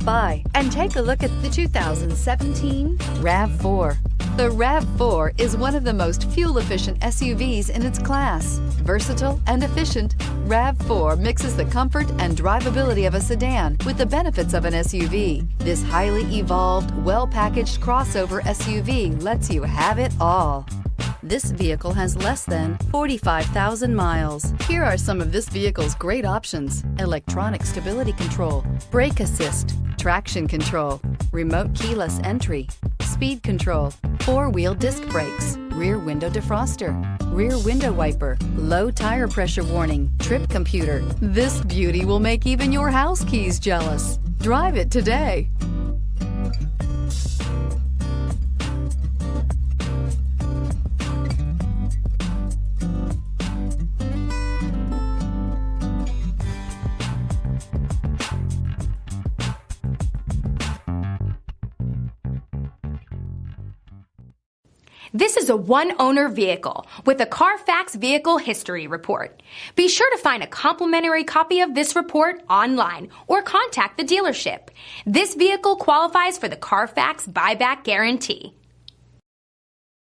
by and take a look at the 2017 RAV4. The RAV4 is one of the most fuel-efficient SUVs in its class. Versatile and efficient, RAV4 mixes the comfort and drivability of a sedan with the benefits of an SUV. This highly evolved, well-packaged crossover SUV lets you have it all. This vehicle has less than 45,000 miles. Here are some of this vehicle's great options: electronic stability control, brake assist, traction control, remote keyless entry, speed control, four-wheel disc brakes, rear window defroster, rear window wiper, low tire pressure warning, trip computer. This beauty will make even your house keys jealous. Drive it today. This is a one-owner vehicle with a Carfax Vehicle History Report. Be sure to find a complimentary copy of this report online or contact the dealership. This vehicle qualifies for the Carfax Buyback Guarantee.